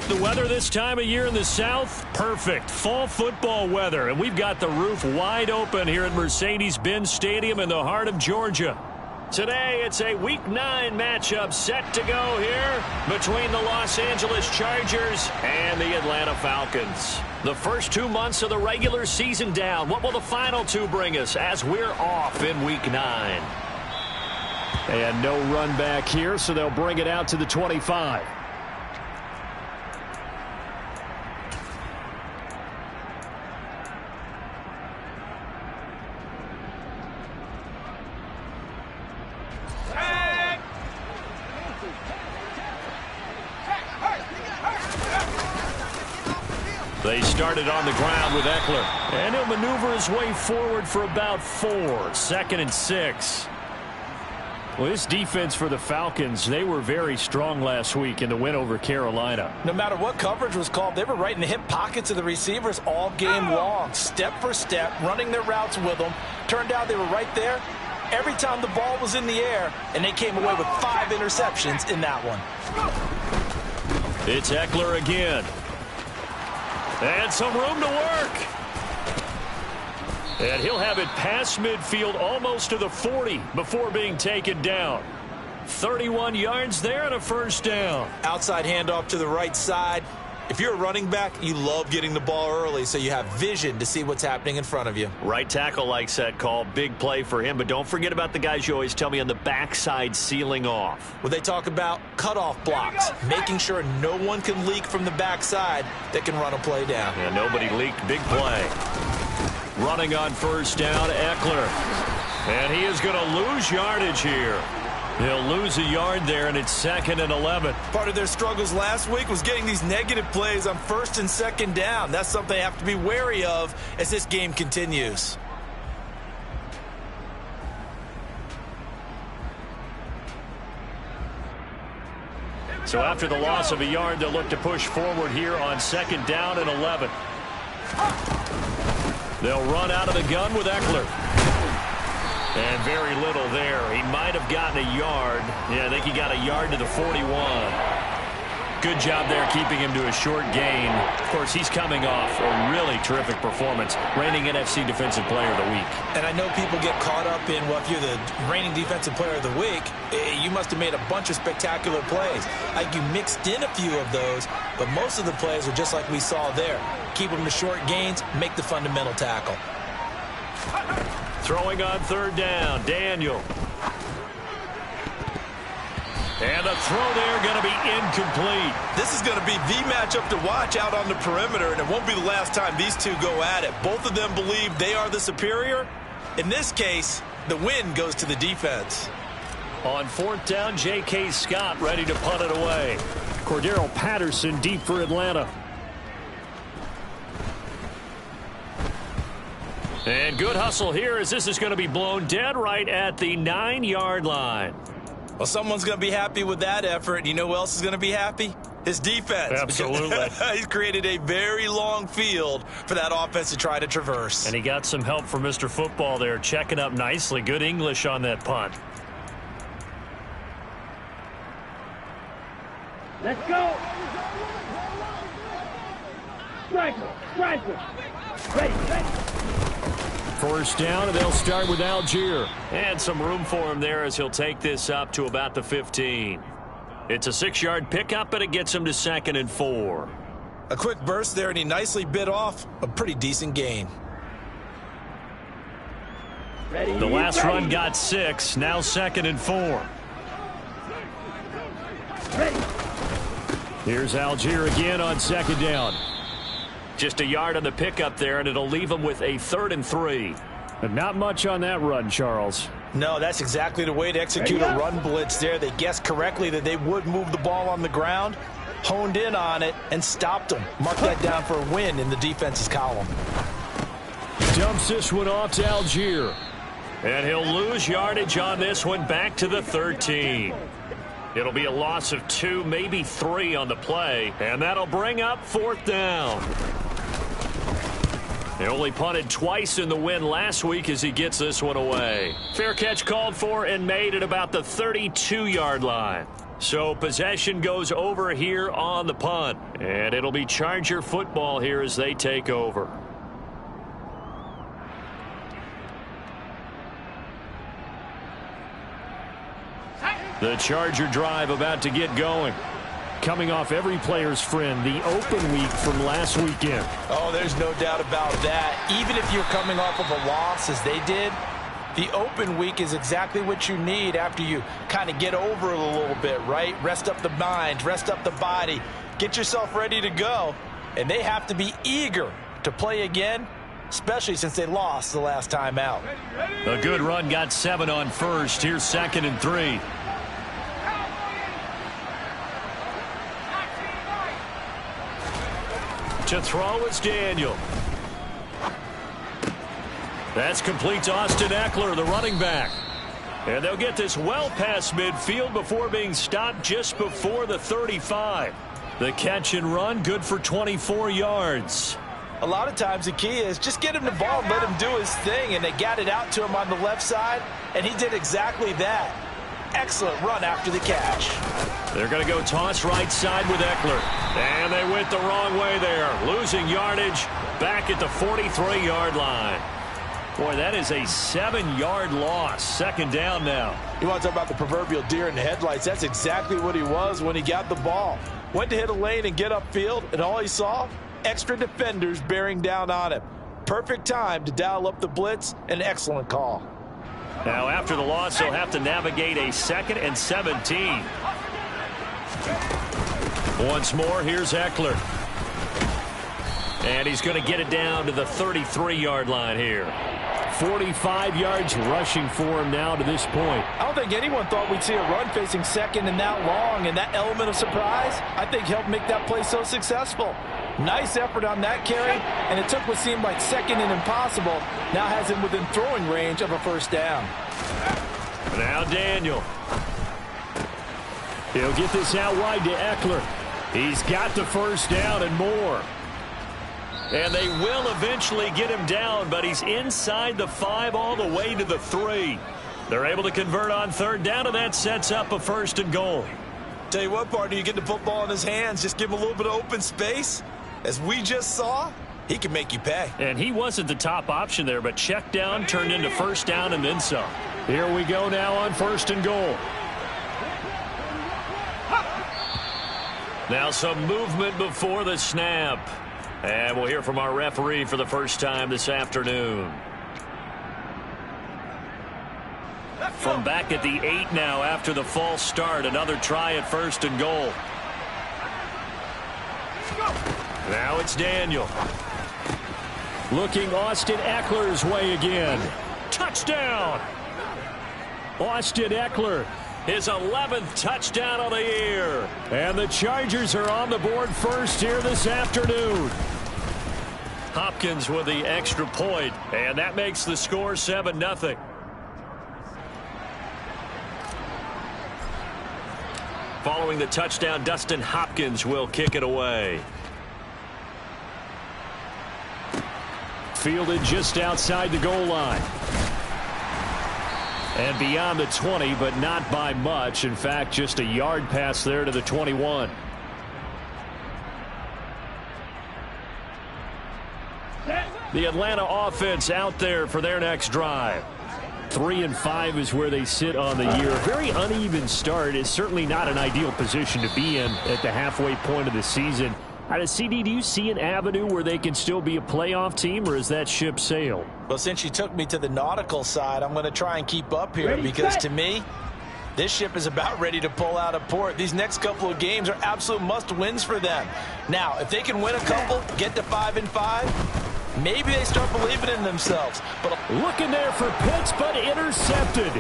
The weather this time of year in the South, perfect. Fall football weather, and we've got the roof wide open here at Mercedes-Benz Stadium in the heart of Georgia. Today, it's a Week 9 matchup set to go here between the Los Angeles Chargers and the Atlanta Falcons. The first 2 months of the regular season down. What will the final two bring us as we're off in Week 9? And no run back here, so they'll bring it out to the 25. They started on the ground with Eckler. And he'll maneuver his way forward for about 4. 2nd and 6. Well, this defense for the Falcons, they were very strong last week in the win over Carolina. No matter what coverage was called, they were right in the hip pockets of the receivers all game long. Step for step, running their routes with them. Turned out they were right there every time the ball was in the air, and they came away with 5 interceptions in that one. It's Eckler again. And some room to work. And he'll have it past midfield almost to the 40 before being taken down. 31 yards there and a first down. Outside handoff to the right side. If you're a running back, you love getting the ball early so you have vision to see what's happening in front of you. Right tackle likes that call. Big play for him. But don't forget about the guys you always tell me on the backside sealing off. Well, they talk about cutoff blocks, making sure no one can leak from the backside that can run a play down. Yeah, nobody leaked. Big play. Running on first down, Eckler. And he is going to lose yardage here. He'll lose a yard there, and it's 2nd and 11. Part of their struggles last week was getting these negative plays on 1st and 2nd down. That's something they have to be wary of as this game continues. So after the loss of a yard, they'll look to push forward here on 2nd down and 11. They'll run out of the gun with Eckler. And very little there. He might have gotten a yard. Yeah, I think he got a yard to the 41. Good job there keeping him to a short gain. Of course, he's coming off a really terrific performance. Reigning NFC Defensive Player of the Week. And I know people get caught up in, well, if you're the reigning Defensive Player of the Week, you must have made a bunch of spectacular plays. Like you mixed in a few of those, but most of the plays are just like we saw there. Keep them to short gains, make the fundamental tackle. Throwing on 3rd down, Daniel. And a throw there going to be incomplete. This is going to be the matchup to watch out on the perimeter, and it won't be the last time these two go at it. Both of them believe they are the superior. In this case, the win goes to the defense. On 4th down, J.K. Scott ready to punt it away. Cordero Patterson deep for Atlanta. And good hustle here as this is going to be blown dead right at the 9-yard line. Well, someone's going to be happy with that effort. You know who else is going to be happy? His defense. Absolutely. He's created a very long field for that offense to try to traverse. And he got some help from Mr. Football there, checking up nicely. Good English on that punt. Let's go. Striker. Ready. First down, and they'll start with Algier. And some room for him there as he'll take this up to about the 15. It's a 6-yard pickup, and it gets him to 2nd and 4. A quick burst there, and he nicely bit off a pretty decent gain. The last run got 6, now 2nd and 4. Here's Algier again on 2nd down. Just a yard on the pickup there, and it'll leave him with a 3rd and 3. But not much on that run, Charles. No, that's exactly the way to execute a run blitz there. They guessed correctly that they would move the ball on the ground, honed in on it, and stopped them. Mark that down for a win in the defense's column. Dumps this one off to Algier. And he'll lose yardage on this one back to the 13. It'll be a loss of 2, maybe 3 on the play, and that'll bring up 4th down. They only punted twice in the win last week as he gets this one away. Fair catch called for and made at about the 32-yard line. So possession goes over here on the punt. And it'll be Charger football here as they take over. The Charger drive about to get going. Coming off every player's friend, the open week from last weekend. Oh, there's no doubt about that. Even if you're coming off of a loss as they did, the open week is exactly what you need after you kind of get over it a little bit, right? Rest up the mind, rest up the body, get yourself ready to go. And they have to be eager to play again, especially since they lost the last time out. A good run got 7 on first. Here's 2nd and 3. To throw is Daniel. That's complete to Austin Eckler, the running back. And they'll get this well past midfield before being stopped just before the 35. The catch and run, good for 24 yards. A lot of times the key is just get him the ball and let him do his thing, and they got it out to him on the left side, and he did exactly that. Excellent run after the catch. They're going to go toss right side with Eckler. And they went the wrong way there. Losing yardage back at the 43-yard line. Boy, that is a 7-yard loss. 2nd down now. You want to talk about the proverbial deer in the headlights? That's exactly what he was when he got the ball. Went to hit a lane and get upfield, and all he saw, extra defenders bearing down on him. Perfect time to dial up the blitz. An excellent call. Now, after the loss, they'll have to navigate a 2nd and 17. Once more, here's Eckler. And he's going to get it down to the 33-yard line here. 45 yards rushing for him now to this point. I don't think anyone thought we'd see a run facing 2nd and that long, and that element of surprise, I think, helped make that play so successful. Nice effort on that carry, and it took what seemed like 2nd and impossible. Now has him within throwing range of a 1st down. Now Daniel. He'll get this out wide to Eckler. He's got the 1st down and more. And they will eventually get him down, but he's inside the 5 all the way to the 3. They're able to convert on 3rd down, and that sets up a 1st and goal. Tell you what, partner, you get the football in his hands, just give him a little bit of open space. As we just saw, he can make you pay. And he wasn't the top option there, but check down turned into 1st down and then some. Here we go now on 1st and goal. Now some movement before the snap. And we'll hear from our referee for the first time this afternoon. From back at the 8 now after the false start. Another try at 1st and goal. Now it's Daniel. Looking Austin Eckler's way again. Touchdown! Austin Eckler, his 11th touchdown of the year. And the Chargers are on the board first here this afternoon. Hopkins with the extra point, and that makes the score 7-0. Following the touchdown, Dustin Hopkins will kick it away. Fielded just outside the goal line. And beyond the 20, but not by much. In fact, just a yard pass there to the 21. The Atlanta offense out there for their next drive. 3-5 is where they sit on the year. A very uneven start. Is certainly not an ideal position to be in at the halfway point of the season. CD, do you see an avenue where they can still be a playoff team, or is that ship sailed? Well, since you took me to the nautical side, I'm going to try and keep up here because to me, this ship is about ready to pull out of port. These next couple of games are absolute must-wins for them. Now, if they can win a couple, get to 5-5, maybe they start believing in themselves. But looking there for Pitts, but intercepted.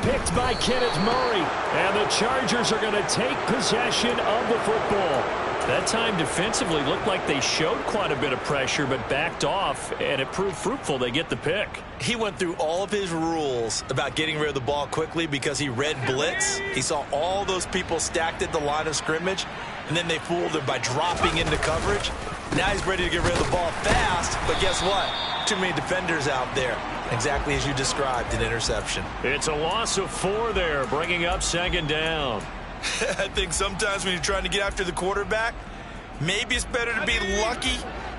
Picked by Kenneth Murray. And the Chargers are going to take possession of the football. That time defensively looked like they showed quite a bit of pressure but backed off, and it proved fruitful. They get the pick. He went through all of his rules about getting rid of the ball quickly because he read blitz. He saw all those people stacked at the line of scrimmage, and then they fooled him by dropping into coverage. Now he's ready to get rid of the ball fast, but guess what? Too many defenders out there. Exactly as you described, an interception. It's a loss of 4 there, bringing up 2nd down. I think sometimes when you're trying to get after the quarterback, maybe it's better to be lucky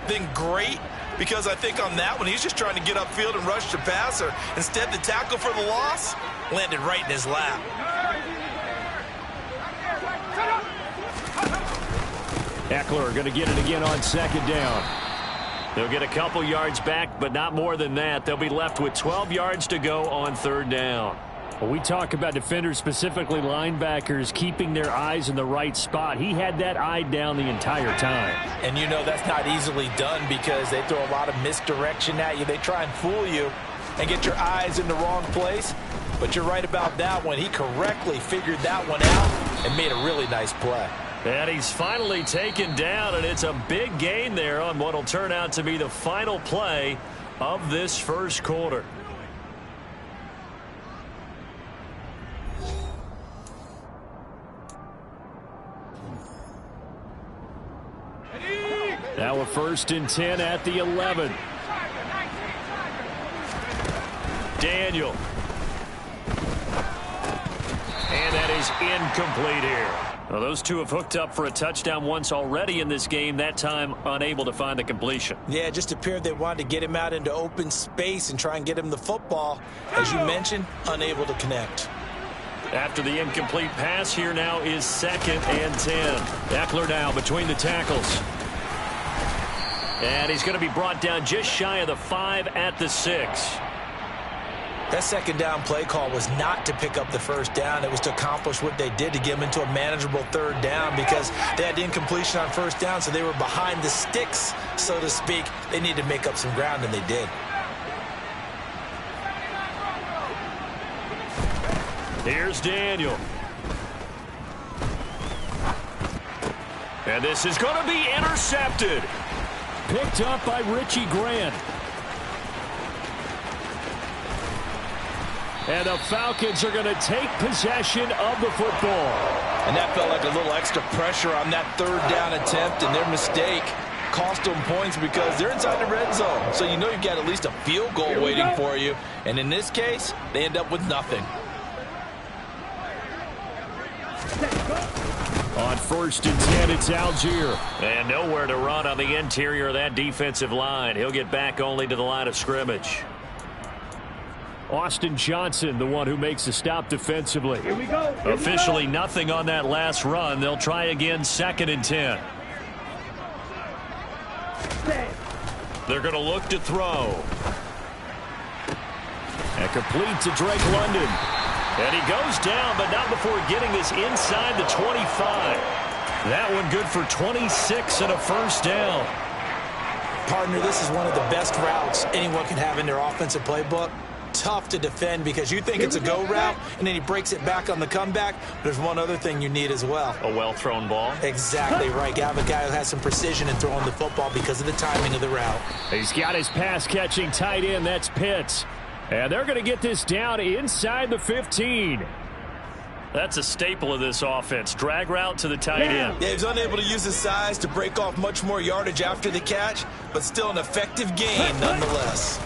than great, because I think on that one, he's just trying to get upfield and rush the passer. Instead, the tackle for the loss landed right in his lap. Eckler going to get it again on second down. They'll get a couple yards back, but not more than that. They'll be left with 12 yards to go on third down. Well, we talk about defenders, specifically linebackers, keeping their eyes in the right spot. He had that eye down the entire time. And you know that's not easily done because they throw a lot of misdirection at you. They try and fool you and get your eyes in the wrong place. But you're right about that one. He correctly figured that one out and made a really nice play. And he's finally taken down, and it's a big gain there on what will turn out to be the final play of this first quarter. Now a 1st and 10 at the 11. Daniel. And that is incomplete here. Well, those two have hooked up for a touchdown once already in this game, that time unable to find the completion. Yeah, it just appeared they wanted to get him out into open space and try and get him the football. As you mentioned, unable to connect. After the incomplete pass, here now is 2nd and 10. Eckler now between the tackles. And he's going to be brought down just shy of the 5 at the 6. That second down play call was not to pick up the first down. It was to accomplish what they did to get them into a manageable third down because they had incompletion on first down, so they were behind the sticks, so to speak. They needed to make up some ground, and they did. Here's Daniel. And this is going to be intercepted. Picked up by Richie Grant. And the Falcons are going to take possession of the football. And that felt like a little extra pressure on that third down attempt, and their mistake cost them points because they're inside the red zone. So you know you've got at least a field goal waiting for you. And in this case, they end up with nothing. On 1st and 10, it's Algier. And nowhere to run on the interior of that defensive line. He'll get back only to the line of scrimmage. Austin Johnson, the one who makes the stop defensively. Here we go. Officially nothing on that last run. They'll try again 2nd and 10. They're going to look to throw. And complete to Drake London. And he goes down, but not before getting this inside the 25. That one good for 26 and a first down. Partner, this is one of the best routes anyone can have in their offensive playbook. Tough to defend because you think it's a go route, and then he breaks it back on the comeback. There's one other thing you need as well. A well-thrown ball. Exactly right. You have a guy who has some precision in throwing the football because of the timing of the route. He's got his pass-catching tight end. That's Pitts. And they're going to get this down inside the 15. That's a staple of this offense. Drag route to the tight end. Yeah, he was unable to use his size to break off much more yardage after the catch, but still an effective gain nonetheless.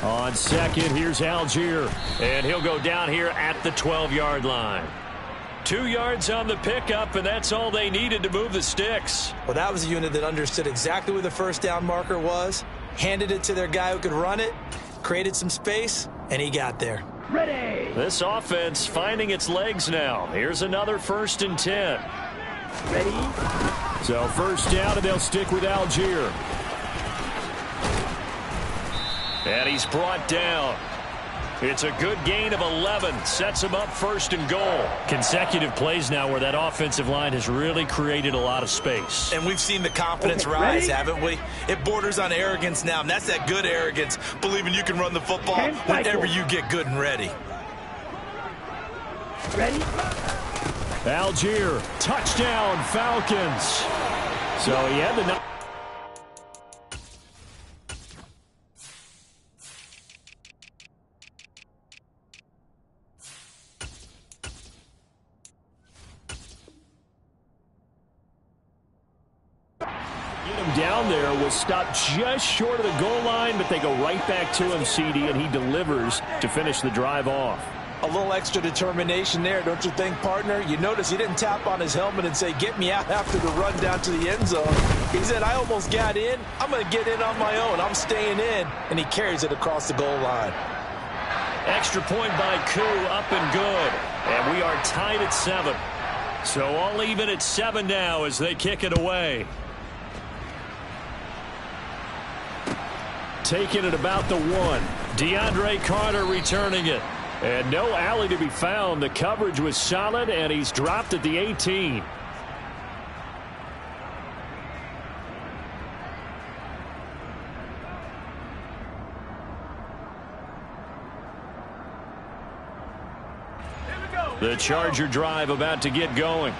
On 2nd, here's Algier. And he'll go down here at the 12-yard line. 2 yards on the pickup, and that's all they needed to move the sticks. Well, that was a unit that understood exactly where the first down marker was, handed it to their guy who could run it, created some space, and he got there. Ready. This offense finding its legs now. Here's another 1st and 10. Ready. So first down, and they'll stick with Algier. And he's brought down. It's a good gain of 11. Sets him up 1st and goal. Consecutive plays now where that offensive line has really created a lot of space. And we've seen the confidence rise, haven't we? It borders on arrogance now, and that's that good arrogance, believing you can run the football whenever you get good and ready. Ready. Algier, touchdown, Falcons. So he had the... down there was stopped just short of the goal line, but they go right back to him, CD, and he delivers to finish the drive off. A little extra determination there, don't you think, partner? You notice he didn't tap on his helmet and say, get me out after the run down to the end zone. He said, I almost got in. I'm going to get in on my own. I'm staying in. And he carries it across the goal line. Extra point by Koo, up and good. And we are tied at 7. So all even at 7 now as they kick it away. Taking it about the 1. DeAndre Carter returning it. And no alley to be found. The coverage was solid, and he's dropped at the 18. The Charger drive about to get going.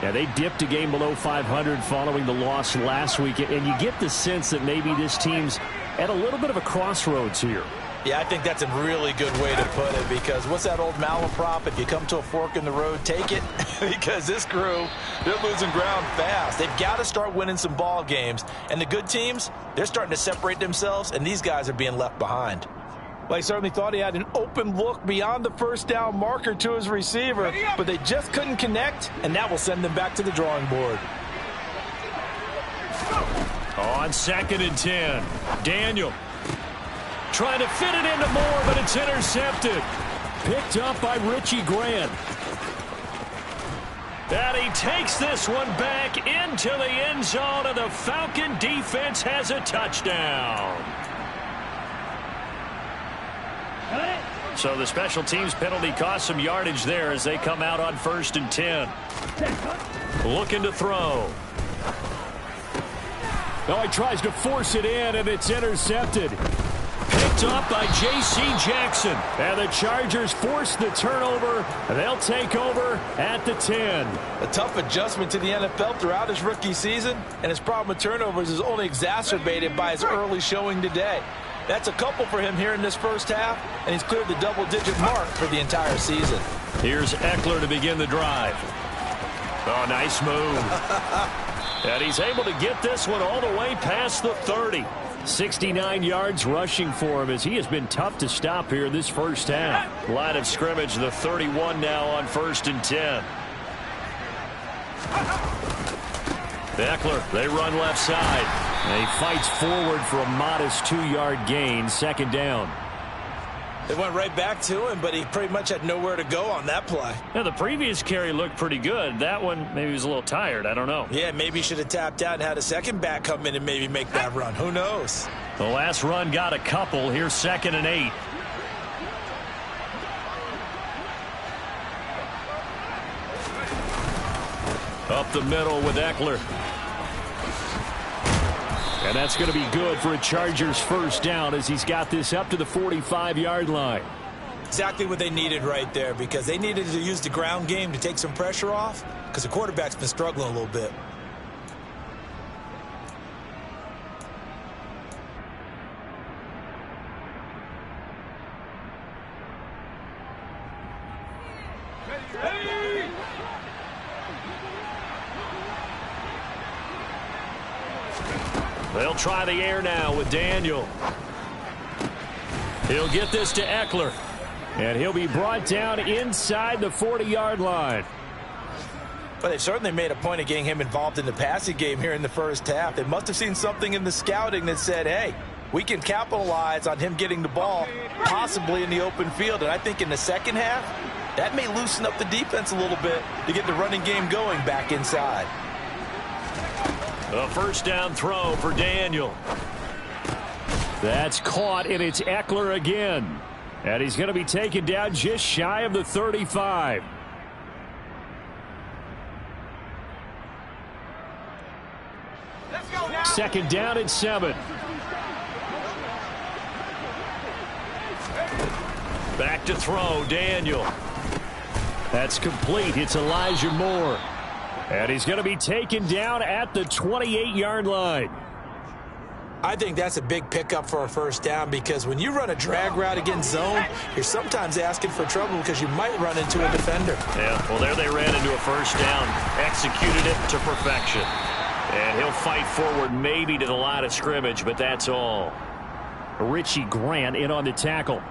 Yeah, they dipped a game below 500 following the loss last week, and you get the sense that maybe this team's at a little bit of a crossroads here. Yeah, I think that's a really good way to put it, because what's that old malaprop? If you come to a fork in the road, take it. Because this crew, they're losing ground fast. They've got to start winning some ball games. And the good teams, they're starting to separate themselves, and these guys are being left behind. Well, he certainly thought he had an open look beyond the first down marker to his receiver, but they just couldn't connect, and that will send them back to the drawing board. On 2nd and 10, Daniel trying to fit it into Moore, but it's intercepted. Picked up by Richie Grant. And he takes this one back into the end zone, and the Falcon defense has a touchdown. So the special teams penalty cost some yardage there as they come out on 1st and 10. Looking to throw. Oh, he tries to force it in, and it's intercepted. Picked up by J.C. Jackson. And the Chargers force the turnover. They'll take over at the 10. A tough adjustment to the NFL throughout his rookie season, and his problem with turnovers is only exacerbated by his early showing today. That's a couple for him here in this first half, and he's cleared the double-digit mark for the entire season. Here's Eckler to begin the drive. Oh, nice move. And he's able to get this one all the way past the 30. 69 yards rushing for him as he has been tough to stop here in this first half. Line of scrimmage, the 31 now on 1st and 10. Eckler, they run left side. And he fights forward for a modest 2-yard gain, 2nd down. They went right back to him, but he pretty much had nowhere to go on that play. Now, the previous carry looked pretty good. That one, maybe he was a little tired. I don't know. Yeah, maybe he should have tapped out and had a second back come in and maybe make that run. Who knows? The last run got a couple. Here's 2nd and 8. Up the middle with Eckler. And that's going to be good for a Chargers first down as he's got this up to the 45-yard line. Exactly what they needed right there, because they needed to use the ground game to take some pressure off, because the quarterback's been struggling a little bit. They'll try the air now with Daniel. He'll get this to Eckler. And he'll be brought down inside the 40-yard line. But they've certainly made a point of getting him involved in the passing game here in the first half. They must have seen something in the scouting that said, hey, we can capitalize on him getting the ball, possibly in the open field. And I think in the second half, that may loosen up the defense a little bit to get the running game going back inside. A first down throw for Daniel. That's caught, and it's Eckler again. And he's going to be taken down just shy of the 35. Let's go now. 2nd down and 7. Back to throw, Daniel. That's complete. It's Elijah Moore. And he's going to be taken down at the 28-yard line. I think that's a big pickup for a first down, because when you run a drag route against zone, you're sometimes asking for trouble because you might run into a defender. Yeah, well, there they ran into a first down. Executed it to perfection. And he'll fight forward maybe to the line of scrimmage, but that's all. Richie Grant in on the tackle.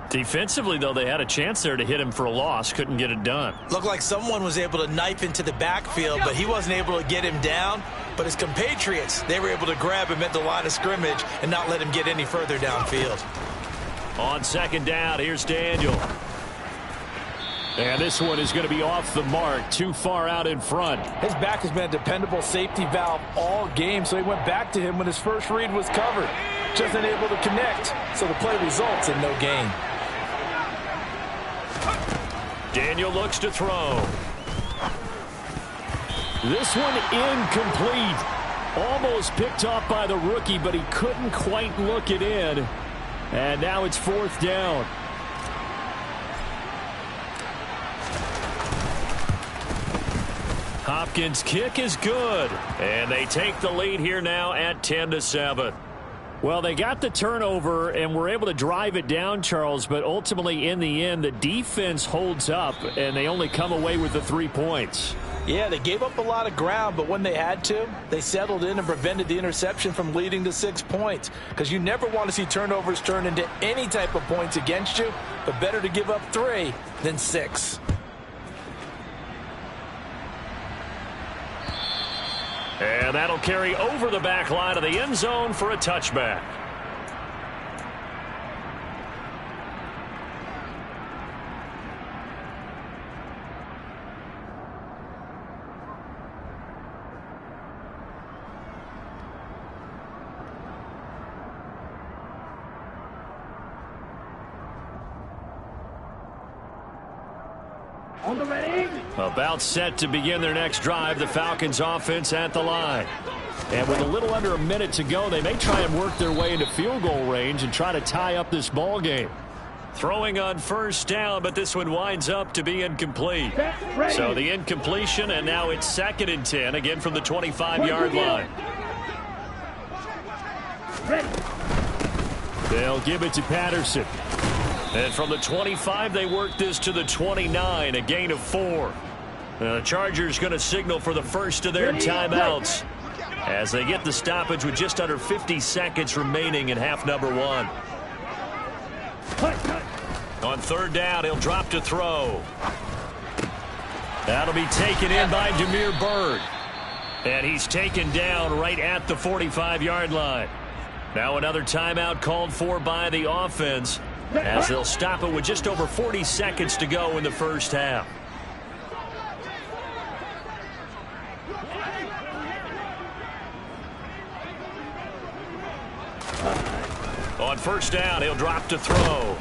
Defensively, though, they had a chance there to hit him for a loss. Couldn't get it done. Looked like someone was able to knife into the backfield, but he wasn't able to get him down. But his compatriots, they were able to grab him at the line of scrimmage and not let him get any further downfield. On second down, here's Daniel. And this one is going to be off the mark, too far out in front. His back has been a dependable safety valve all game, so he went back to him when his first read was covered. Just unable to connect, so the play results in no gain. Daniel looks to throw. This one incomplete. Almost picked off by the rookie, but he couldn't quite look it in. And now it's fourth down. Hopkins' kick is good. And they take the lead here now at 10-7. Well, they got the turnover and were able to drive it down, Charles, but ultimately in the end, the defense holds up, and they only come away with the 3 points. Yeah, they gave up a lot of ground, but when they had to, they settled in and prevented the interception from leading to 6 points. Because you never want to see turnovers turn into any type of points against you, but better to give up 3 than 6. And that'll carry over the back line of the end zone for a touchback. On the ready. About set to begin their next drive, the Falcons offense at the line. And with a little under a minute to go, they may try and work their way into field goal range and try to tie up this ball game. Throwing on first down, but this one winds up to be incomplete. So the incompletion, and now it's 2nd and 10, again from the 25-yard line. They'll give it to Patterson. And from the 25, they work this to the 29, a gain of 4. The Chargers going to signal for the first of their timeouts as they get the stoppage with just under 50 seconds remaining in half number 1. On third down, he'll drop to throw. That'll be taken in by Damiere Byrd. And he's taken down right at the 45-yard line. Now another timeout called for by the offense, as they'll stop it with just over 40 seconds to go in the first half. On first down, he'll drop to throw.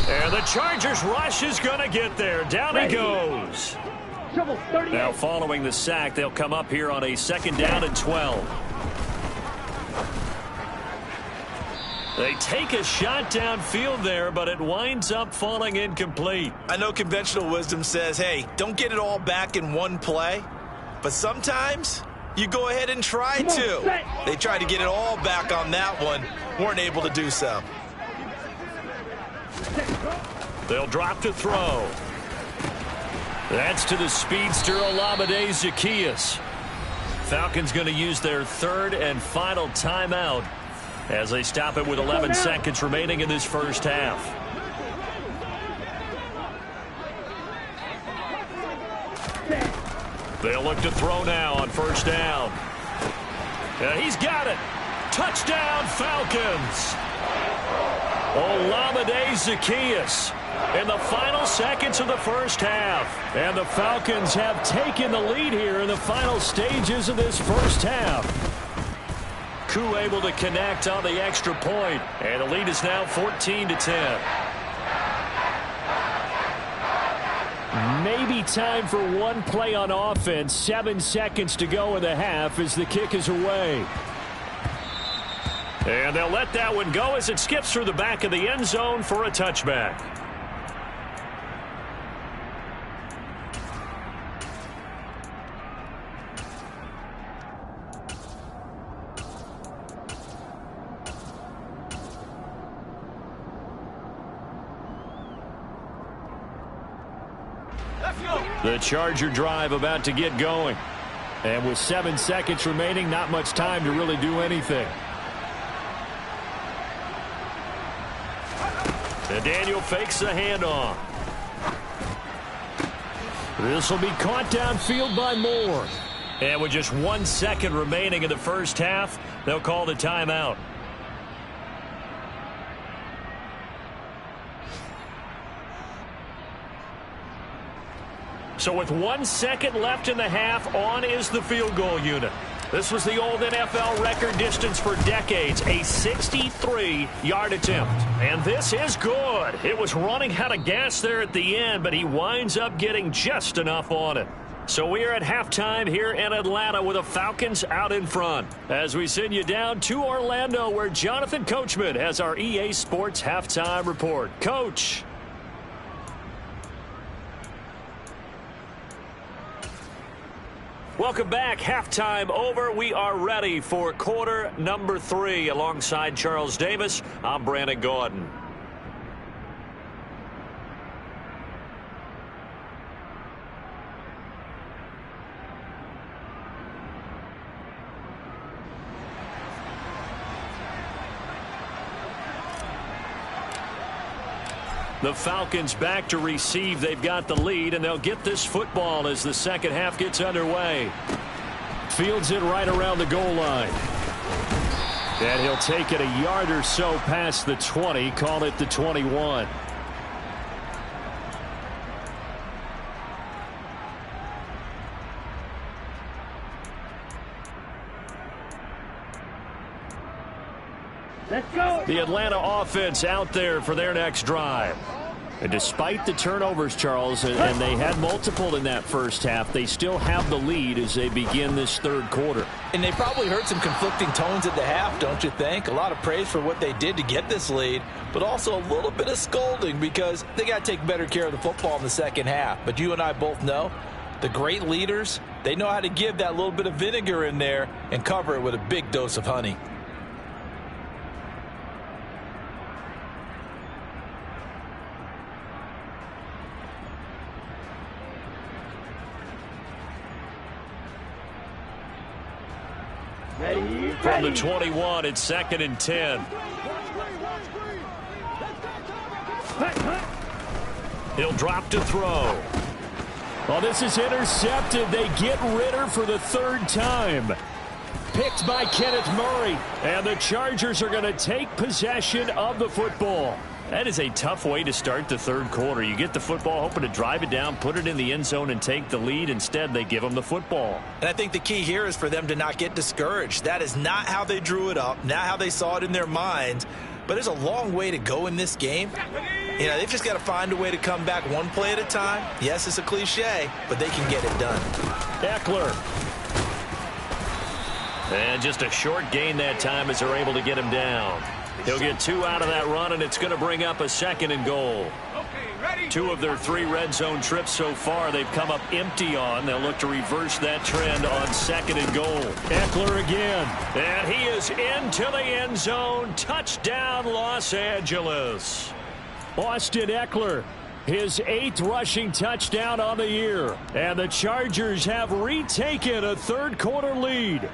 And the Chargers rush is going to get there. Down he goes. Now following the sack, they'll come up here on a 2nd down and 12. They take a shot downfield there, but it winds up falling incomplete. I know conventional wisdom says, hey, don't get it all back in one play. But sometimes you go ahead and try to. They tried to get it all back on that one. Weren't able to do so. They'll drop to throw. That's to the speedster Olamide Zaccheaus. Falcons going to use their 3rd and final timeout as they stop it with 11 seconds remaining in this first half. They'll look to throw now on first down. He's got it. Touchdown, Falcons. Olamide Zaccheaus in the final seconds of the first half. And the Falcons have taken the lead here in the final stages of this first half. Koo able to connect on the extra point, and the lead is now 14-10. Maybe time for one play on offense. 7 seconds to go in the half as the kick is away. And they'll let that one go as it skips through the back of the end zone for a touchback. The Charger drive about to get going. And with 7 seconds remaining, not much time to really do anything. And Daniel fakes the handoff. This will be caught downfield by Moore. And with just 1 second remaining in the first half, they'll call the timeout. So with 1 second left in the half, on is the field goal unit. This was the old NFL record distance for decades, a 63-yard attempt. And this is good. It was running out of gas there at the end, but he winds up getting just enough on it. So we are at halftime here in Atlanta with the Falcons out in front. As we send you down to Orlando, where Jonathan Coachman has our EA Sports halftime report. Coach. Welcome back. Halftime over. We are ready for quarter number 3. Alongside Charles Davis, I'm Brandon Gordon. The Falcons back to receive. They've got the lead, and they'll get this football as the second half gets underway. Fields it right around the goal line. And he'll take it a yard or so past the 20, call it the 21. Let's go. The Atlanta offense out there for their next drive. And despite the turnovers, Charles, and they had multiple in that first half, they still have the lead as they begin this third quarter. And they probably heard some conflicting tones at the half, don't you think? A lot of praise for what they did to get this lead, but also a little bit of scolding because they got to take better care of the football in the second half. But you and I both know the great leaders, they know how to give that little bit of vinegar in there and cover it with a big dose of honey. From the 21, it's 2nd and 10. He'll drop to throw. Well, this is intercepted. They get Ritter for the third time. Picked by Kenneth Murray. And the Chargers are going to take possession of the football. That is a tough way to start the third quarter. You get the football, hoping to drive it down, put it in the end zone, and take the lead. Instead, they give them the football. And I think the key here is for them to not get discouraged. That is not how they drew it up, not how they saw it in their minds. But there's a long way to go in this game. You know, they've just got to find a way to come back one play at a time. Yes, it's a cliche, but they can get it done. Eckler. And just a short gain that time as they're able to get him down. He'll get 2 out of that run, and it's going to bring up a 2nd and goal. 2 of their 3 red zone trips so far they've come up empty on. They'll look to reverse that trend on 2nd and goal. Eckler again. And he is into the end zone. Touchdown, Los Angeles. Austin Eckler, his 8th rushing touchdown on the year. And the Chargers have retaken a third quarter lead.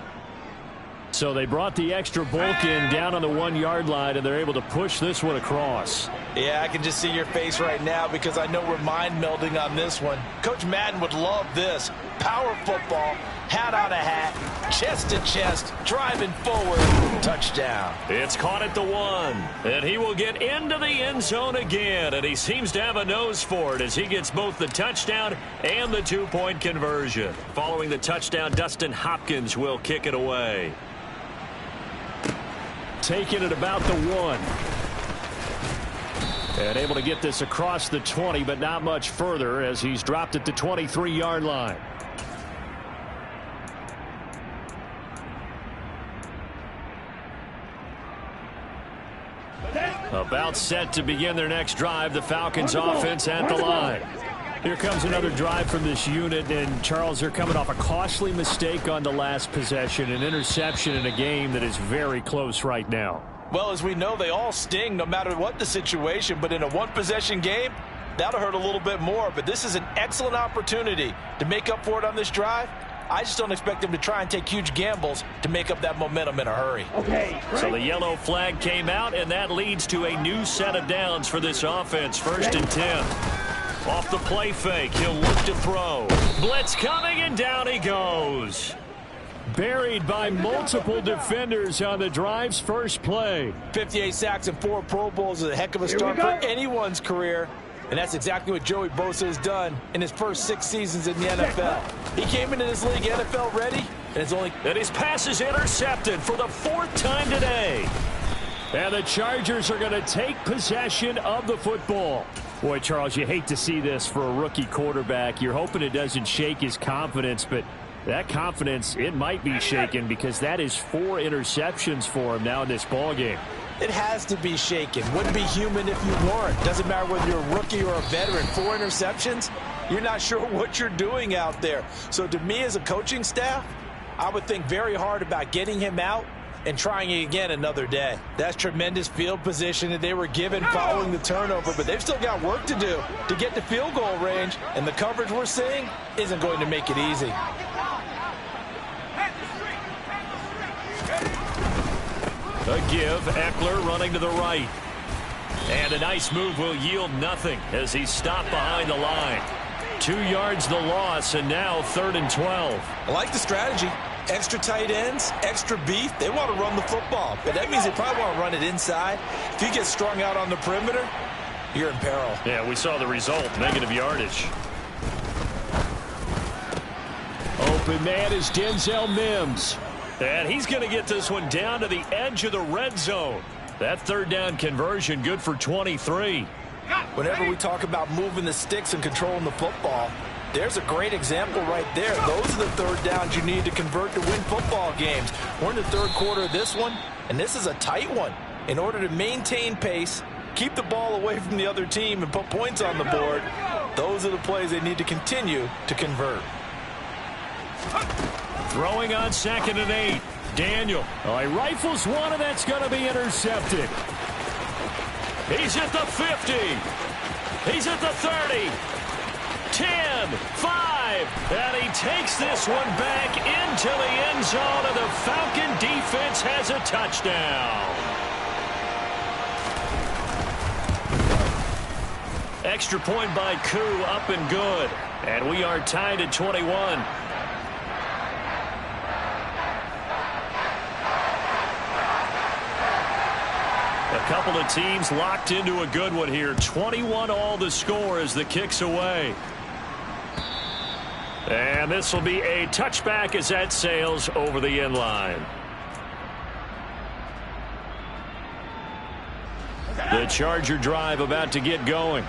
So they brought the extra bulk in down on the 1-yard line, and they're able to push this one across. Yeah, I can just see your face right now because I know we're mind melding on this one. Coach Madden would love this. Power football, hat on a hat, chest to chest, driving forward, touchdown. It's caught at the 1, and he will get into the end zone again, and he seems to have a nose for it as he gets both the touchdown and the 2-point conversion. Following the touchdown, Dustin Hopkins will kick it away. Taking it about the 1. And able to get this across the 20, but not much further as he's dropped at the 23-yard line. About set to begin their next drive. The Falcons offense at the line. Here comes another drive from this unit, and Charles, they're coming off a costly mistake on the last possession, an interception in a game that is very close right now. Well, as we know, they all sting no matter what the situation, but in a one-possession game, that'll hurt a little bit more. But this is an excellent opportunity to make up for it on this drive I just don't expect him to try and take huge gambles to make up that momentum in a hurry. Okay. So the yellow flag came out, and that leads to a new set of downs for this offense. 1st and 10. Off the play fake, he'll look to throw. Blitz coming, and down he goes. Buried by multiple defenders on the drive's first play. 58 sacks and 4 Pro Bowls is a heck of a start for anyone's career. And that's exactly what Joey Bosa has done in his first 6 seasons in the NFL. He came into this league NFL ready, and his pass is intercepted for the 4th time today. And the Chargers are going to take possession of the football. Boy, Charles, you hate to see this for a rookie quarterback. You're hoping it doesn't shake his confidence, but that confidence, it might be shaken because that is 4 interceptions for him now in this ballgame. It has to be shaken. Wouldn't be human if you weren't. Doesn't matter whether you're a rookie or a veteran. 4 interceptions, you're not sure what you're doing out there. So to me as a coaching staff, I would think very hard about getting him out and trying it again another day. That's tremendous field position that they were given following the turnover, but they've still got work to do to get to field goal range, and the coverage we're seeing isn't going to make it easy. A give, Eckler running to the right. And a nice move will yield nothing as he's stopped behind the line. 2 yards the loss, and now 3rd and 12. I like the strategy. Extra tight ends, extra beef. They want to run the football, but that means they probably want to run it inside. If you get strung out on the perimeter, you're in peril. Yeah, we saw the result, negative yardage. Open man is Denzel Mims. And he's going to get this one down to the edge of the red zone. That 3rd down conversion good for 23. Whenever we talk about moving the sticks and controlling the football, there's a great example right there. Those are the 3rd downs you need to convert to win football games. We're in the 3rd quarter of this one, and this is a tight one. In order to maintain pace, keep the ball away from the other team, and put points on the board, those are the plays they need to continue to convert. Throwing on 2nd and 8. Daniel. Oh, he rifles one, and that's going to be intercepted. He's at the 50. He's at the 30. 10, 5, and he takes this one back into the end zone, and the Falcon defense has a touchdown. Extra point by Koo, up and good. And we are tied at 21. A couple of teams locked into a good one here. 21 all the score as the kick's away. And this will be a touchback as that sails over the end line. The Charger drive about to get going.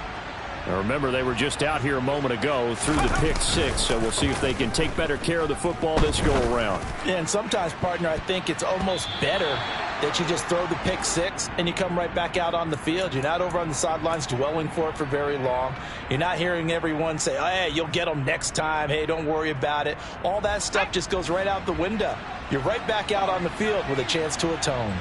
Now remember, they were just out here a moment ago through the pick 6, so we'll see if they can take better care of the football this go-around. Yeah, and sometimes, partner, I think it's almost better that you just throw the pick 6 and you come right back out on the field. You're not over on the sidelines dwelling for it for very long. You're not hearing everyone say, oh, hey, you'll get them next time. Hey, don't worry about it. All that stuff just goes right out the window. You're right back out on the field with a chance to atone.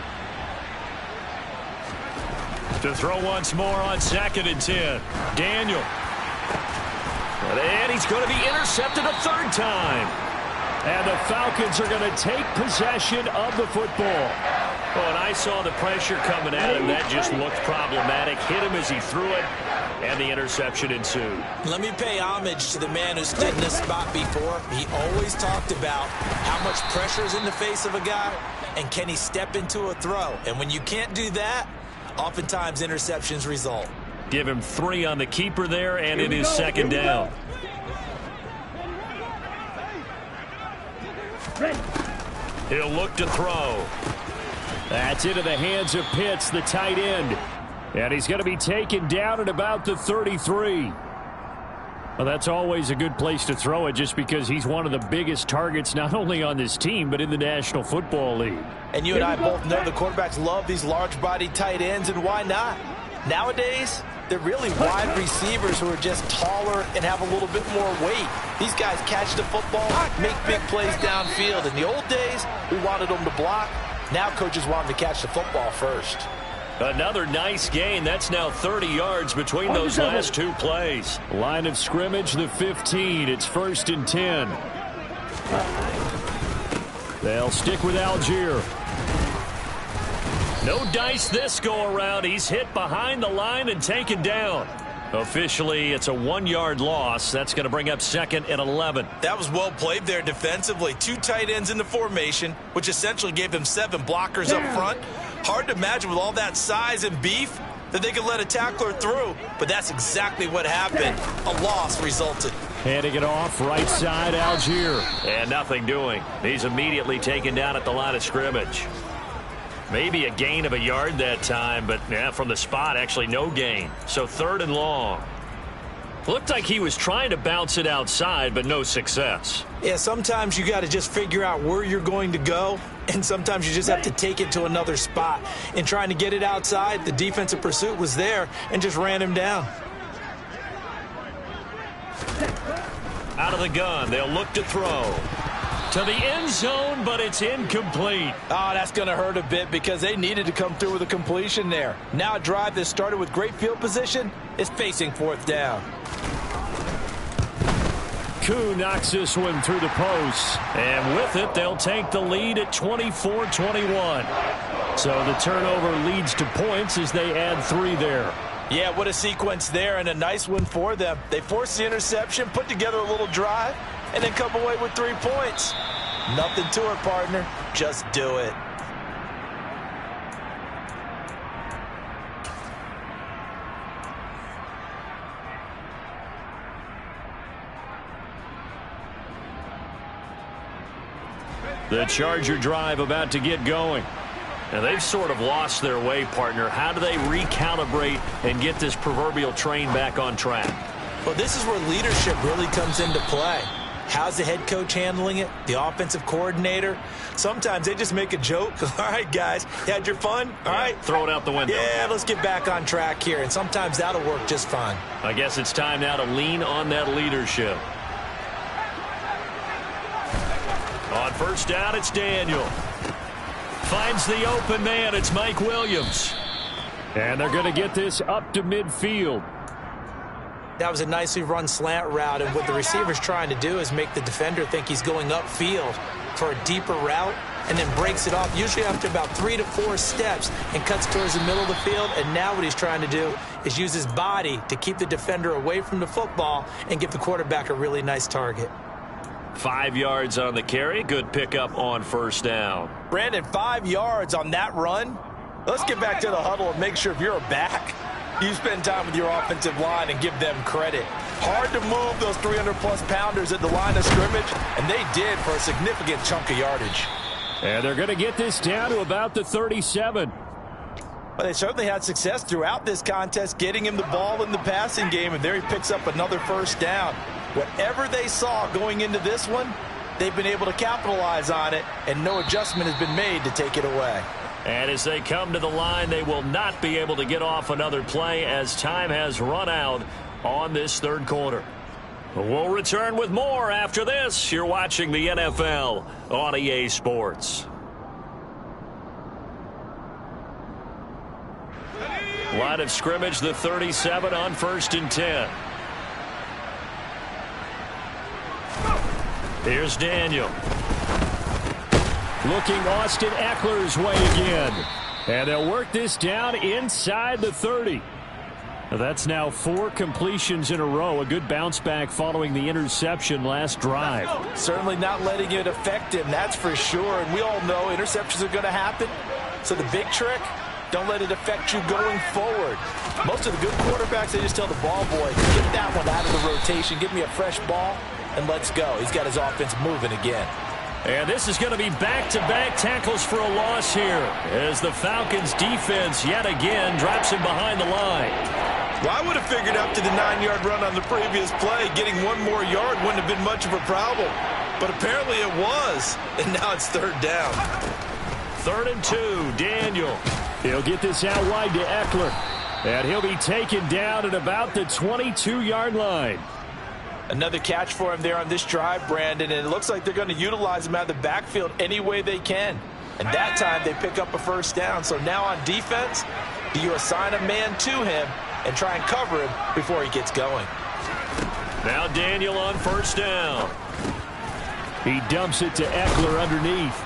To throw once more on 2nd and 10. Daniel. And he's going to be intercepted a 3rd time. And the Falcons are going to take possession of the football. Oh, and I saw the pressure coming at him. That just looked problematic. Hit him as he threw it, and the interception ensued. Let me pay homage to the man who stood in this spot before. He always talked about how much pressure is in the face of a guy, and can he step into a throw. And when you can't do that, oftentimes interceptions result. Give him 3 on the keeper there, and it is 2nd down. He'll look to throw. That's into the hands of Pitts, the tight end. And he's going to be taken down at about the 33. Well, that's always a good place to throw it just because he's one of the biggest targets not only on this team but in the National Football League. And you and I both know the quarterbacks love these large-bodied tight ends, and why not? Nowadays, they're really wide receivers who are just taller and have a little bit more weight. These guys catch the football, make big plays downfield. In the old days, we wanted them to block. Now coaches want them to catch the football first. Another nice gain. That's now 30 yards between those last 2 plays. Line of scrimmage, the 15. It's 1st and 10. They'll stick with Algier. No dice this go-around. He's hit behind the line and taken down. Officially, it's a 1-yard loss. That's going to bring up 2nd and 11. That was well played there defensively. 2 tight ends in the formation, which essentially gave them 7 blockers up front. Hard to imagine with all that size and beef that they could let a tackler through, but that's exactly what happened. A loss resulted. Handing it off, right side, Algier. And nothing doing. He's immediately taken down at the line of scrimmage. Maybe a gain of a yard that time, but yeah, from the spot, actually no gain. So 3rd and long. Looked like he was trying to bounce it outside, but no success. Yeah, sometimes you got to just figure out where you're going to go, and sometimes you just have to take it to another spot. In trying to get it outside, the defensive pursuit was there and just ran him down. Out of the gun, they'll look to throw. To the end zone, but it's incomplete. Oh, that's going to hurt a bit because they needed to come through with a completion there. Now a drive that started with great field position is facing 4th down. Koo knocks this one through the post. And with it, they'll take the lead at 24-21. So the turnover leads to points as they add 3 there. Yeah, what a sequence there, and a nice one for them. They forced the interception, put together a little drive, and then come away with 3 points. Nothing to it, partner. Just do it. The Charger drive about to get going. And they've sort of lost their way, partner. How do they recalibrate and get this proverbial train back on track? Well, this is where leadership really comes into play. How's the head coach handling it? The offensive coordinator? Sometimes they just make a joke. All right, guys, you had your fun? All right. Throw it out the window. Yeah, let's get back on track here. And sometimes that'll work just fine. I guess it's time now to lean on that leadership. On 1st down, it's Daniel. Finds the open man. It's Mike Williams. And they're going to get this up to midfield. That was a nicely run slant route, and what the receiver's trying to do is make the defender think he's going upfield for a deeper route and then breaks it off, usually after about 3 to 4 steps, and cuts towards the middle of the field. And now what he's trying to do is use his body to keep the defender away from the football and give the quarterback a really nice target. 5 yards on the carry. Good pickup on 1st down. Brandon, 5 yards on that run. Let's get back to the huddle and make sure if you're a back, you spend time with your offensive line and give them credit. Hard to move those 300-plus pounders at the line of scrimmage, and they did for a significant chunk of yardage. And they're going to get this down to about the 37. Well, they certainly had success throughout this contest, getting him the ball in the passing game, and there he picks up another 1st down. Whatever they saw going into this one, they've been able to capitalize on it, and no adjustment has been made to take it away. And as they come to the line, they will not be able to get off another play as time has run out on this 3rd quarter. We'll return with more after this. You're watching the NFL on EA Sports. Line of scrimmage, the 37 on 1st and 10. Here's Daniel. Looking Austin Eckler's way again. And they'll work this down inside the 30. That's now 4 completions in a row. A good bounce back following the interception last drive. Certainly not letting it affect him, that's for sure. And we all know interceptions are going to happen. So the big trick, don't let it affect you going forward. Most of the good quarterbacks, they just tell the ball boy, get that one out of the rotation, give me a fresh ball, and let's go. He's got his offense moving again. And this is going to be back-to-back tackles for a loss here as the Falcons defense yet again drops him behind the line. Well, I would have figured up to the 9-yard run on the previous play. Getting 1 more yard wouldn't have been much of a problem. But apparently it was. And now it's 3rd down. 3rd and 2, Daniel. He'll get this out wide to Eckler. And he'll be taken down at about the 22-yard line. Another catch for him there on this drive, Brandon, and it looks like they're going to utilize him out of the backfield any way they can. And that time they pick up a 1st down. So now on defense, do you assign a man to him and try and cover him before he gets going? Now Daniel on 1st down. He dumps it to Eckler underneath.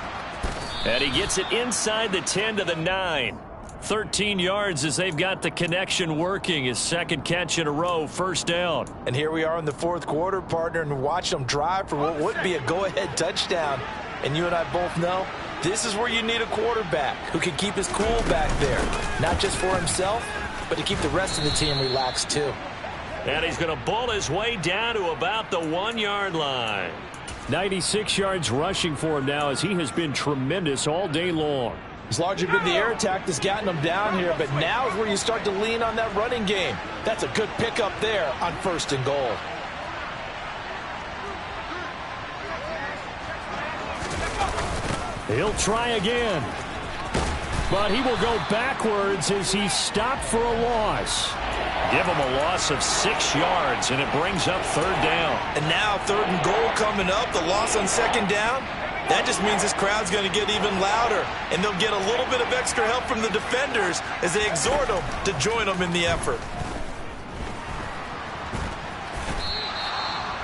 And he gets it inside the 10 to the 9. 13 yards as they've got the connection working. His second catch in a row, first down. And here we are in the fourth quarter, partner, and watch them drive for what would be a go-ahead touchdown. And you and I both know this is where you need a quarterback who can keep his cool back there. Not just for himself, but to keep the rest of the team relaxed too. And he's going to bull his way down to about the 1-yard line. 96 yards rushing for him now as he has been tremendous all day long. It's largely been the air attack that's gotten them down here, but now is where you start to lean on that running game. That's a good pickup there on 1st and goal. He'll try again. But he will go backwards as he's stopped for a loss. Give him a loss of 6 yards, and it brings up 3rd down. And now 3rd and goal coming up, the loss on 2nd down. That just means this crowd's going to get even louder, and they'll get a little bit of extra help from the defenders as they exhort them to join them in the effort.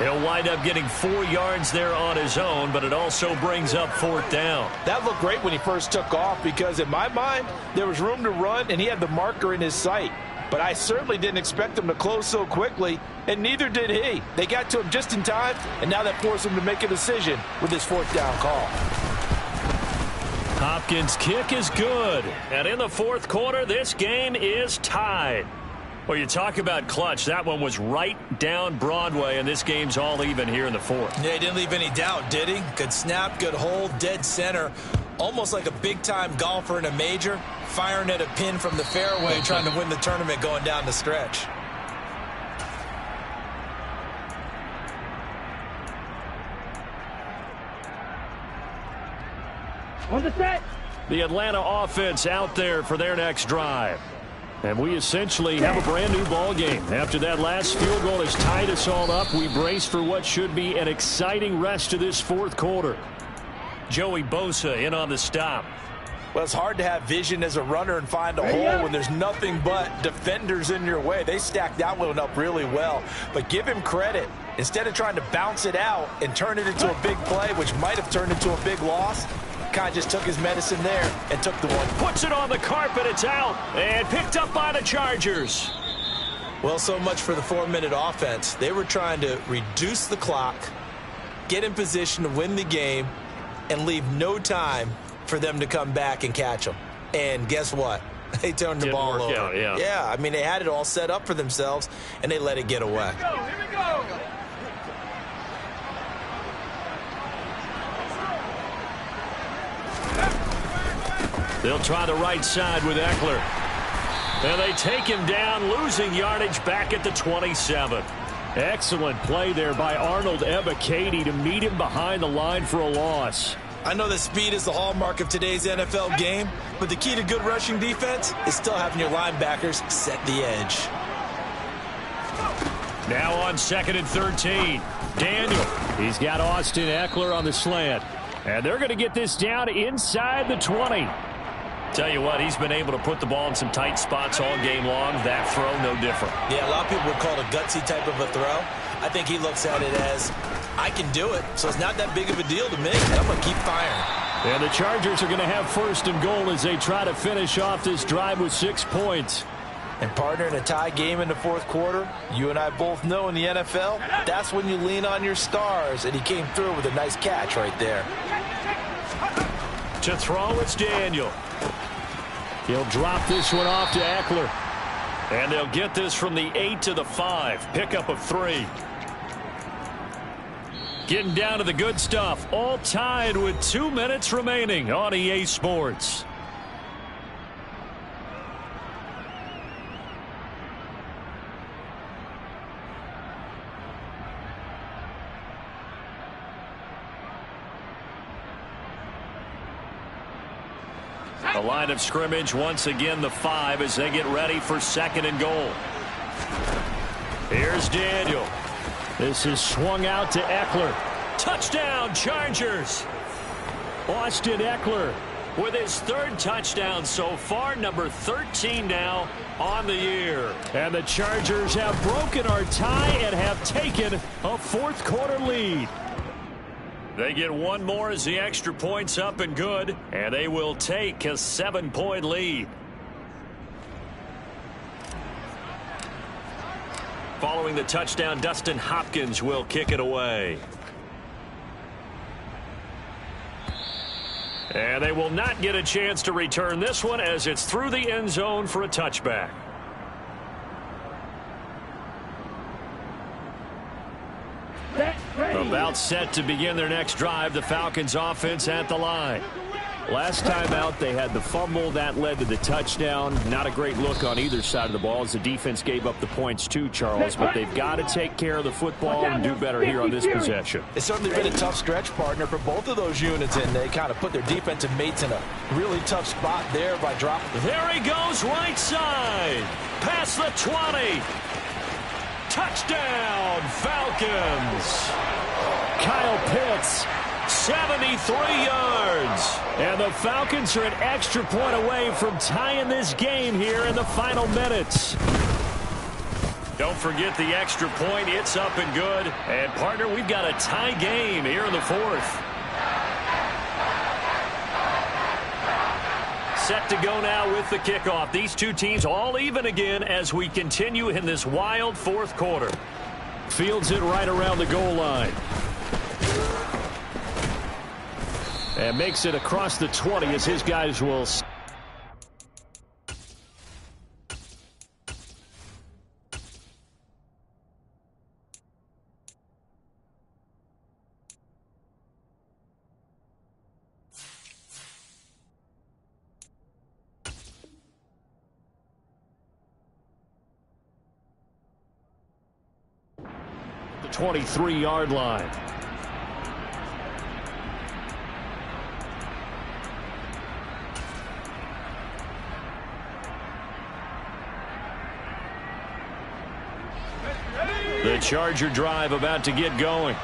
He'll wind up getting 4 yards there on his own, but it also brings up 4th down. That looked great when he first took off because, in my mind, there was room to run, and he had the marker in his sight. But I certainly didn't expect him to close so quickly, and neither did he. They got to him just in time, and now that forced him to make a decision with his 4th down call. Hopkins' kick is good. And in the 4th quarter, this game is tied. Well, you talk about clutch. That one was right down Broadway, and this game's all even here in the 4th. Yeah, he didn't leave any doubt, did he? Good snap, good hold, dead center. Almost like a big-time golfer in a major, firing at a pin from the fairway, trying to win the tournament going down the stretch. On the set. The Atlanta offense out there for their next drive. And we essentially have a brand new ball game. After that last field goal has tied us all up, we brace for what should be an exciting rest of this 4th quarter. Joey Bosa in on the stop. Well, it's hard to have vision as a runner and find a hole when there's nothing but defenders in your way. They stacked that one up really well. But give him credit. Instead of trying to bounce it out and turn it into a big play, which might have turned into a big loss, kind of just took his medicine there and took the one. Puts it on the carpet. It's out. And picked up by the Chargers. Well, so much for the 4-minute offense. They were trying to reduce the clock, get in position to win the game, and leave no time for them to come back and catch them. And guess what? They turned the ball over. Out, yeah. Yeah, I mean, they had it all set up for themselves, and they let it get away. Here we go. They'll try the right side with Eckler. And they take him down, losing yardage back at the 27. Excellent play there by Arnold Ebiketie to meet him behind the line for a loss. I know that speed is the hallmark of today's NFL game, but the key to good rushing defense is still having your linebackers set the edge. Now on 2nd and 13. Daniel. He's got Austin Eckler on the slant. And they're going to get this down inside the 20. Tell you what, he's been able to put the ball in some tight spots all game long. That throw, no different. Yeah, a lot of people would call it a gutsy type of a throw. I think he looks at it as, I can do it, so it's not that big of a deal to me. I'm going to keep firing. And the Chargers are going to have 1st and goal as they try to finish off this drive with 6 points. And partner, in a tie game in the 4th quarter, you and I both know in the NFL, that's when you lean on your stars, and he came through with a nice catch right there. To throw, it's Daniel. He'll drop this one off to Eckler. And they'll get this from the 8 to the 5. Pickup of 3. Getting down to the good stuff. All tied with 2 minutes remaining on EA Sports. The line of scrimmage once again the 5 as they get ready for 2nd and goal. Here's Daniel. This is swung out to Eckler. Touchdown Chargers. Austin Eckler with his 3rd touchdown so far, number 13 now on the year. And the Chargers have broken our tie and have taken a 4th quarter lead. They get one more as the extra point's up and good, and they will take a 7-point lead. Following the touchdown, Dustin Hopkins will kick it away. And they will not get a chance to return this one as it's through the end zone for a touchback. About set to begin their next drive, the Falcons offense at the line. Last time out, they had the fumble. That led to the touchdown. Not a great look on either side of the ball as the defense gave up the points too, Charles. But they've got to take care of the football and do better here on this possession. It's certainly been a tough stretch, partner, for both of those units, and they kind of put their defensive mates in a really tough spot there by dropping. There he goes, right side. Past the 20. Touchdown, Falcons. Kyle Pitts, 73 yards. And the Falcons are an extra point away from tying this game here in the final minutes. Don't forget the extra point. It's up and good. And, partner, we've got a tie game here in the fourth. Set to go now with the kickoff. These two teams all even again as we continue in this wild fourth quarter. Fields it right around the goal line. And makes it across the 20 as his guys will. The 23-yard line. The Charger drive about to get going.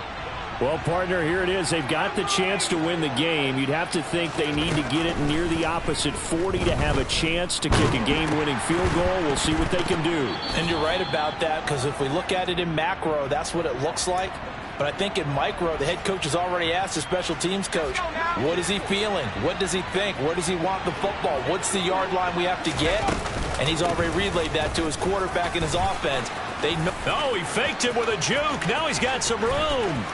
Well, partner, here it is. They've got the chance to win the game. You'd have to think they need to get it near the opposite 40 to have a chance to kick a game-winning field goal. We'll see what they can do. And you're right about that, because if we look at it in macro, that's what it looks like. But I think in micro, the head coach has already asked the special teams coach, what is he feeling? What does he think? Where does he want the football? What's the yard line we have to get? And he's already relayed that to his quarterback and his offense. They know. Oh, he faked it with a juke. Now he's got some room.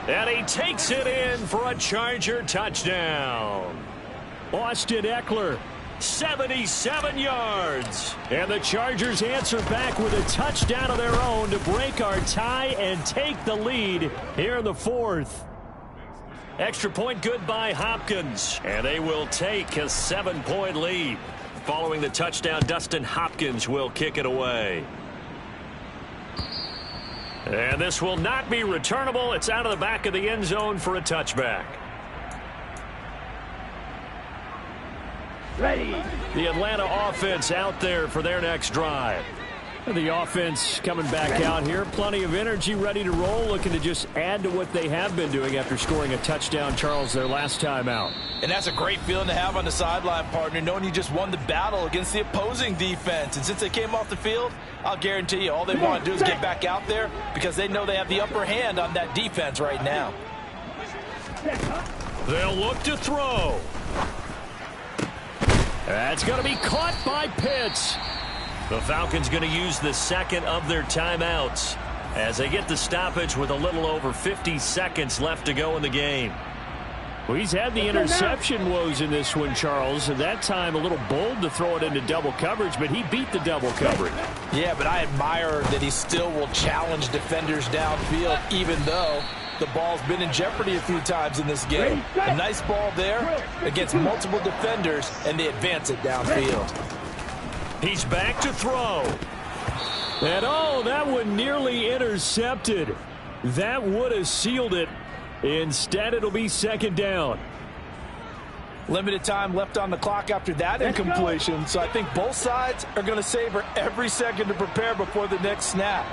And he takes it in for a Charger touchdown. Austin Eckler, 77 yards. And the Chargers answer back with a touchdown of their own to break our tie and take the lead here in the fourth. Extra point good by Hopkins. And they will take a 7-point lead. Following the touchdown, Dustin Hopkins will kick it away. And this will not be returnable. It's out of the back of the end zone for a touchback. Ready. The Atlanta offense out there for their next drive. And the offense coming back out here. Plenty of energy, ready to roll, looking to just add to what they have been doing after scoring a touchdown, Charles, their last time out. And that's a great feeling to have on the sideline, partner, knowing you just won the battle against the opposing defense. And since they came off the field, I'll guarantee you all they want to do is get back out there because they know they have the upper hand on that defense right now. They'll look to throw. That's going to be caught by Pitts. The Falcons going to use the second of their timeouts as they get the stoppage with a little over 50 seconds left to go in the game. Well, he's had the interception woes in this one, Charles, and that time a little bold to throw it into double coverage, but he beat the double coverage. Yeah, but I admire that he still will challenge defenders downfield, even though the ball's been in jeopardy a few times in this game. A nice ball there against multiple defenders, and they advance it downfield. He's back to throw. And, oh, that one nearly intercepted. That would have sealed it. Instead, it'll be second down. Limited time left on the clock after that incompletion, so I think both sides are going to savor every second to prepare before the next snap.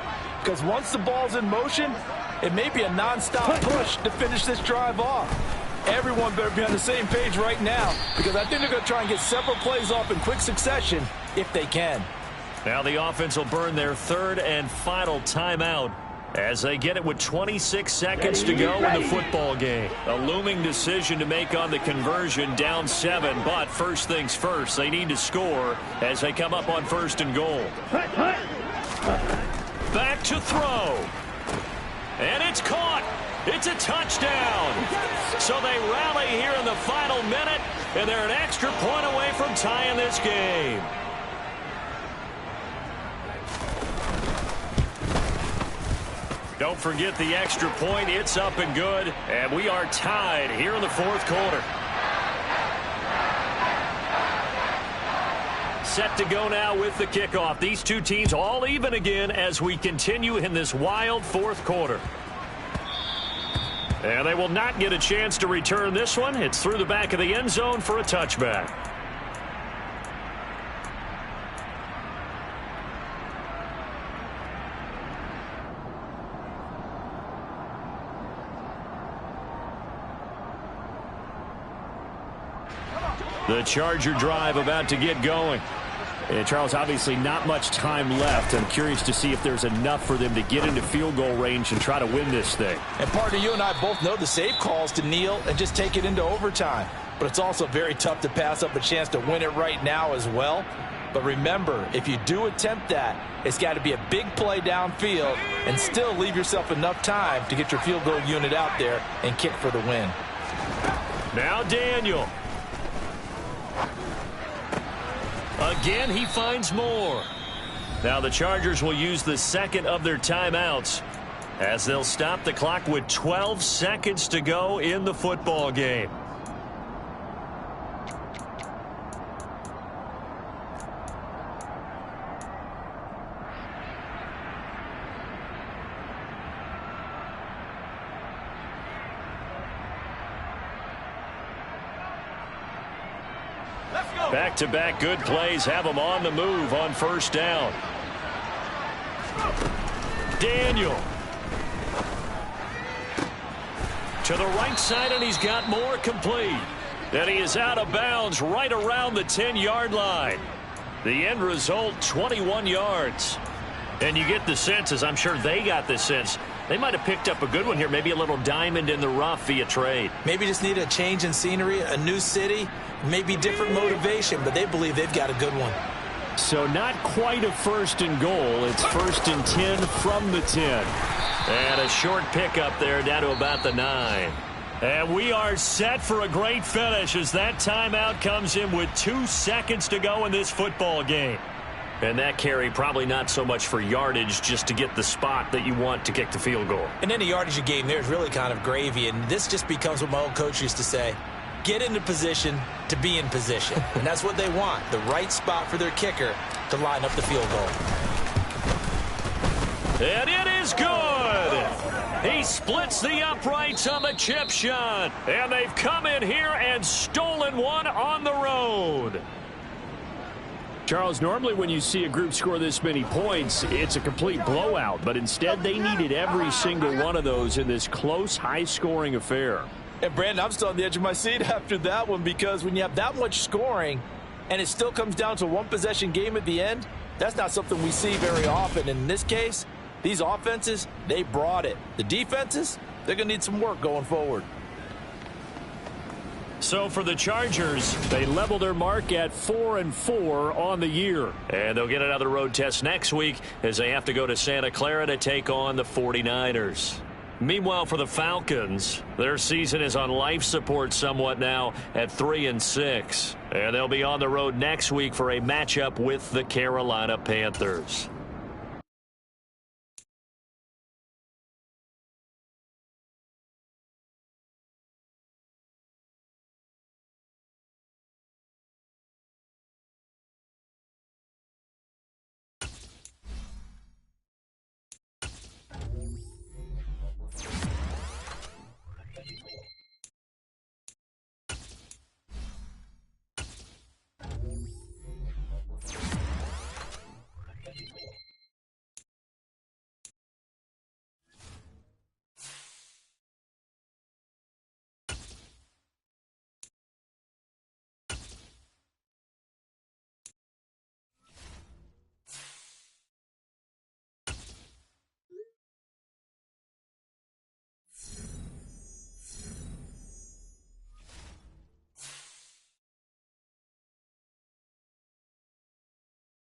Because once the ball's in motion, it may be a nonstop push to finish this drive off. Everyone better be on the same page right now because I think they're going to try and get several plays off in quick succession if they can. Now the offense will burn their third and final timeout as they get it with 26 seconds to go in the football game. A looming decision to make on the conversion, down 7, but first things first, they need to score as they come up on 1st and goal. Back to throw. And it's caught. It's a touchdown. So they rally here in the final minute, and they're an extra point away from tying this game. Don't forget the extra point. It's up and good, and we are tied here in the 4th quarter. Set to go now with the kickoff. These two teams all even again as we continue in this wild 4th quarter. And they will not get a chance to return this one. It's through the back of the end zone for a touchback. The Charger drive about to get going. And Charles, obviously not much time left. I'm curious to see if there's enough for them to get into field goal range and try to win this thing. And partner, you and I both know the safe calls to kneel and just take it into overtime. But it's also very tough to pass up a chance to win it right now as well. But remember, if you do attempt that, it's got to be a big play downfield and still leave yourself enough time to get your field goal unit out there and kick for the win. Now Daniel. Again, he finds more. Now the Chargers will use the second of their timeouts as they'll stop the clock with 12 seconds to go in the football game. Back-to-back good plays have them on the move on 1st down. Daniel. To the right side, and he's got more complete. And he is out of bounds right around the 10-yard line. The end result, 21 yards. And you get the sense, as I'm sure they got the sense, they might have picked up a good one here, maybe a little diamond in the rough via trade. Maybe just need a change in scenery, a new city, maybe different motivation, but they believe they've got a good one. So not quite a 1st and goal. It's 1st and 10 from the 10. And a short pickup there down to about the 9. And we are set for a great finish as that timeout comes in with 2 seconds to go in this football game. And that carry probably not so much for yardage, just to get the spot that you want to kick the field goal. And any yardage you gain there is really kind of gravy, and this just becomes what my old coach used to say. Get into position to be in position. And that's what they want, the right spot for their kicker to line up the field goal. And it is good. He splits the uprights on the chip shot. And they've come in here and stolen one on the road. Charles, normally when you see a group score this many points, it's a complete blowout. But instead, they needed every single one of those in this close, high-scoring affair. And, Brandon, I'm still on the edge of my seat after that one, because when you have that much scoring and it still comes down to a one-possession game at the end, that's not something we see very often. And in this case, these offenses, they brought it. The defenses, they're going to need some work going forward. So for the Chargers, they level their mark at 4-4 on the year. And they'll get another road test next week as they have to go to Santa Clara to take on the 49ers. Meanwhile, for the Falcons, their season is on life support somewhat now at 3-6. And they'll be on the road next week for a matchup with the Carolina Panthers.